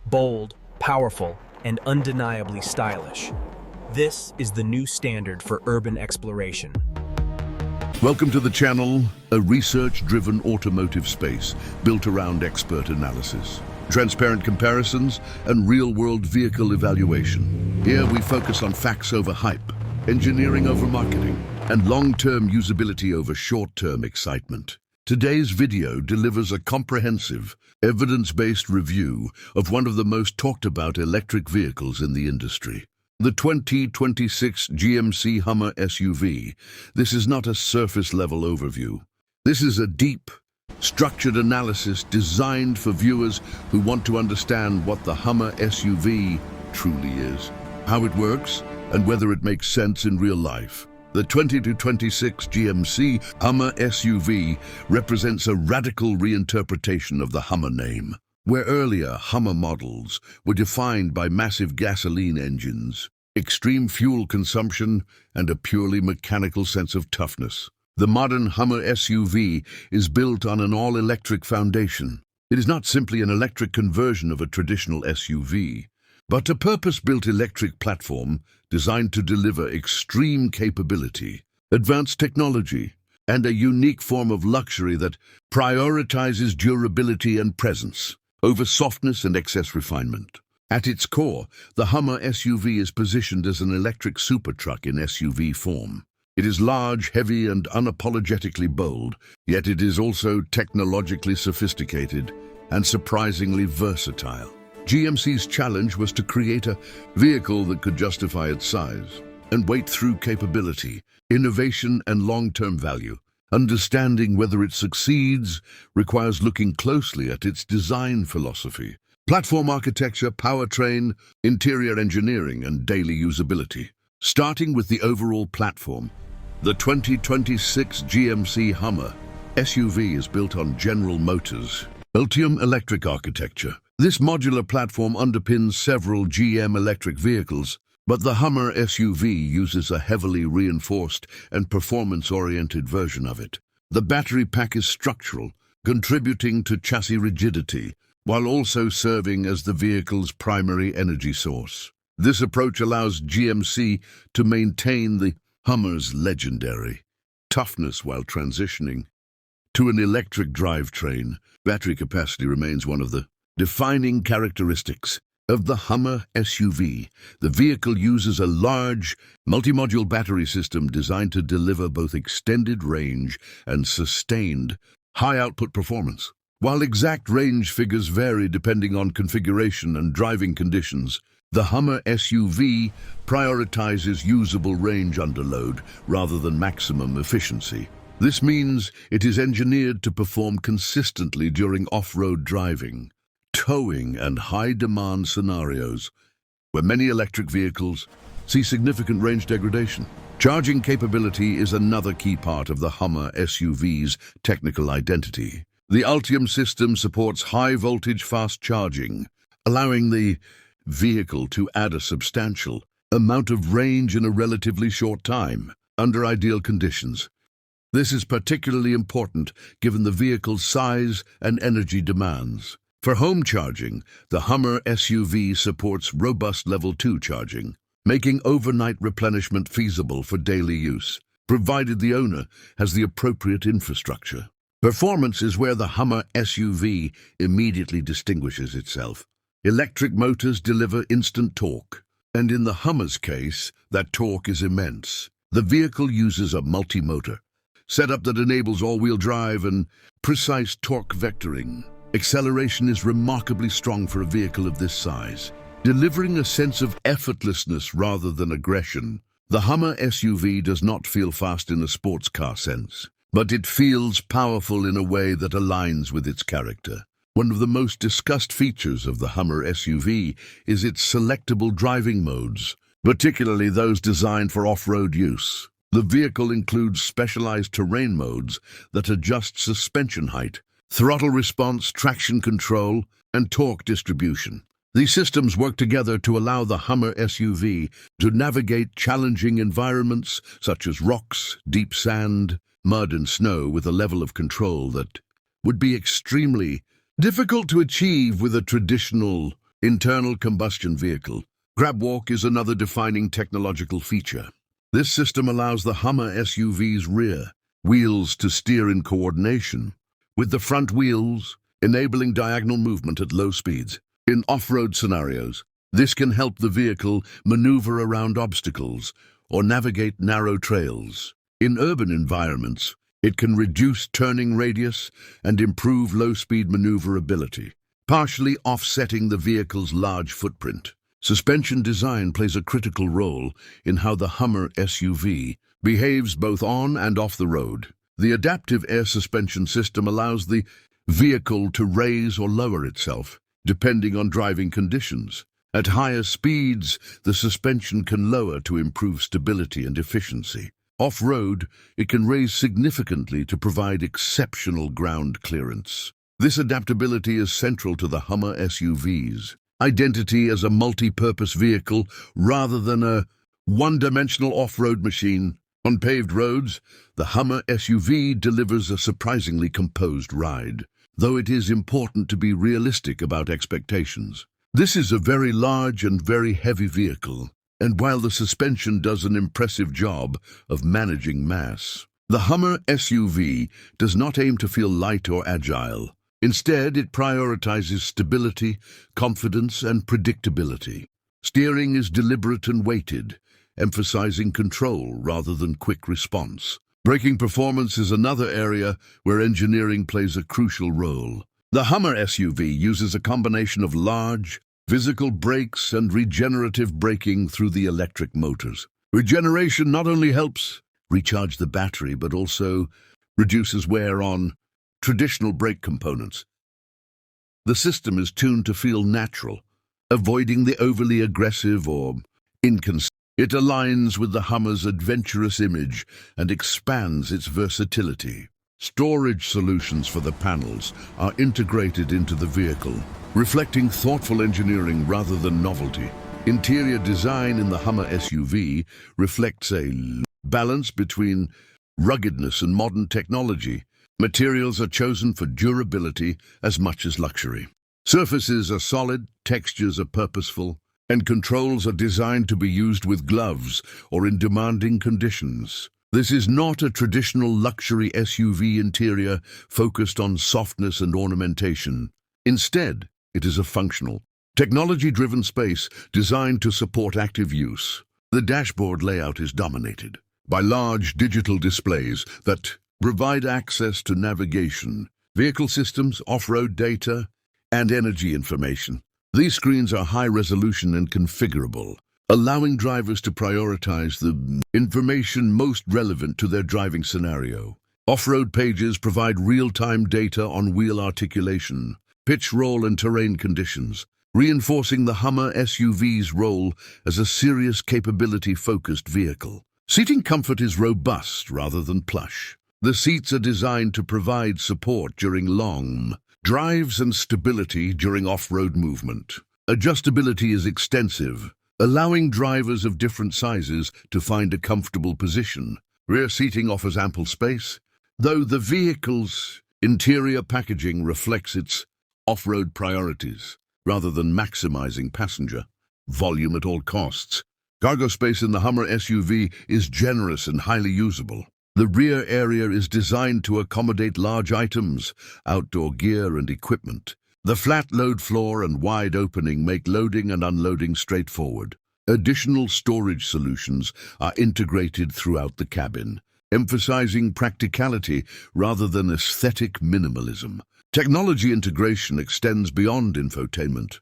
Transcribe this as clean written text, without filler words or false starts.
bold, powerful, and undeniably stylish. This is the new standard for urban exploration. Welcome to the channel, a research-driven automotive space built around expert analysis, transparent comparisons, and real-world vehicle evaluation. Here we focus on facts over hype, engineering over marketing, and long-term usability over short-term excitement. Today's video delivers a comprehensive, evidence-based review of one of the most talked-about electric vehicles in the industry. The 2026 GMC HUMMER SUV. This is not a surface-level overview. This is a deep, structured analysis designed for viewers who want to understand what the HUMMER SUV truly is, how it works, and whether it makes sense in real life. The 2026 GMC HUMMER SUV represents a radical reinterpretation of the Hummer name. Where earlier Hummer models were defined by massive gasoline engines, extreme fuel consumption, and a purely mechanical sense of toughness, the modern Hummer SUV is built on an all-electric foundation. It is not simply an electric conversion of a traditional SUV, but a purpose-built electric platform designed to deliver extreme capability, advanced technology, and a unique form of luxury that prioritizes durability and presence over softness and excess refinement. At its core, the Hummer SUV is positioned as an electric supertruck in SUV form. It is large, heavy, and unapologetically bold, yet it is also technologically sophisticated and surprisingly versatile. GMC's challenge was to create a vehicle that could justify its size and weight through capability, innovation, and long-term value. Understanding whether it succeeds requires looking closely at its design philosophy, platform architecture, powertrain, interior engineering, and daily usability. Starting with the overall platform, the 2026 GMC HUMMER SUV is built on General Motors' Ultium electric architecture. This modular platform underpins several GM electric vehicles, but the HUMMER SUV uses a heavily reinforced and performance-oriented version of it. The battery pack is structural, contributing to chassis rigidity, while also serving as the vehicle's primary energy source. This approach allows GMC to maintain the Hummer's legendary toughness while transitioning to an electric drivetrain. Battery capacity remains one of the defining characteristics of the HUMMER SUV. The vehicle uses a large, multi-module battery system designed to deliver both extended range and sustained high-output performance. While exact range figures vary depending on configuration and driving conditions, the HUMMER SUV prioritizes usable range under load rather than maximum efficiency. This means it is engineered to perform consistently during off-road driving, towing, and high-demand scenarios where many electric vehicles see significant range degradation. Charging capability is another key part of the HUMMER SUV's technical identity. The Ultium system supports high-voltage fast charging, allowing the vehicle to add a substantial amount of range in a relatively short time under ideal conditions. This is particularly important given the vehicle's size and energy demands. For home charging, the HUMMER SUV supports robust Level 2 charging, making overnight replenishment feasible for daily use, provided the owner has the appropriate infrastructure. Performance is where the HUMMER SUV immediately distinguishes itself. Electric motors deliver instant torque, and in the Hummer's case, that torque is immense. The vehicle uses a multi-motor setup that enables all-wheel drive and precise torque vectoring. Acceleration is remarkably strong for a vehicle of this size, delivering a sense of effortlessness rather than aggression. The HUMMER SUV does not feel fast in a sports car sense, but it feels powerful in a way that aligns with its character. One of the most discussed features of the HUMMER SUV is its selectable driving modes, particularly those designed for off-road use. The vehicle includes specialized terrain modes that adjust suspension height, throttle response, traction control, and torque distribution. These systems work together to allow the HUMMER SUV to navigate challenging environments such as rocks, deep sand, mud, and snow with a level of control that would be extremely difficult to achieve with a traditional Internal combustion vehicle. GrabWalk is another defining technological feature. This system allows the Hummer SUV's rear wheels to steer in coordination with the front wheels, enabling diagonal movement at low speeds. In off-road scenarios, this can help the vehicle maneuver around obstacles or navigate narrow trails. In urban environments, it can reduce turning radius and improve low-speed maneuverability, partially offsetting the vehicle's large footprint. Suspension design plays a critical role in how the Hummer SUV behaves both on and off the road. The adaptive air suspension system allows the vehicle to raise or lower itself, depending on driving conditions. At higher speeds, the suspension can lower to improve stability and efficiency. Off-road, it can raise significantly to provide exceptional ground clearance. This adaptability is central to the Hummer SUV's identity as a multi-purpose vehicle rather than a one-dimensional off-road machine. On paved roads, the Hummer SUV delivers a surprisingly composed ride, though it is important to be realistic about expectations. This is a very large and very heavy vehicle, and while the suspension does an impressive job of managing mass, the Hummer SUV does not aim to feel light or agile. Instead, it prioritizes stability, confidence, and predictability. Steering is deliberate and weighted, emphasizing control rather than quick response. Braking performance is another area where engineering plays a crucial role. The Hummer SUV uses a combination of large, physical brakes and regenerative braking through the electric motors. Regeneration not only helps recharge the battery, but also reduces wear on traditional brake components. The system is tuned to feel natural, avoiding the overly aggressive or inconsistent. It aligns with the Hummer's adventurous image and expands its versatility. Storage solutions for the panels are integrated into the vehicle, reflecting thoughtful engineering rather than novelty. Interior design in the Hummer SUV reflects a balance between ruggedness and modern technology. Materials are chosen for durability as much as luxury. Surfaces are solid, textures are purposeful, and controls are designed to be used with gloves or in demanding conditions. This is not a traditional luxury SUV interior focused on softness and ornamentation. Instead, it is a functional, technology-driven space designed to support active use. The dashboard layout is dominated by large digital displays that provide access to navigation, vehicle systems, off-road data, and energy information. These screens are high-resolution and configurable, allowing drivers to prioritize the information most relevant to their driving scenario. Off-road pages provide real-time data on wheel articulation, pitch roll, and terrain conditions, reinforcing the Hummer SUV's role as a serious capability-focused vehicle. Seating comfort is robust rather than plush. The seats are designed to provide support during long drives and stability during off-road movement. Adjustability is extensive, allowing drivers of different sizes to find a comfortable position. Rear seating offers ample space, though the vehicle's interior packaging reflects its off-road priorities, rather than maximizing passenger volume at all costs. Cargo space in the Hummer SUV is generous and highly usable. The rear area is designed to accommodate large items, outdoor gear, and equipment. The flat load floor and wide opening make loading and unloading straightforward. Additional storage solutions are integrated throughout the cabin, emphasizing practicality rather than aesthetic minimalism. Technology integration extends beyond infotainment.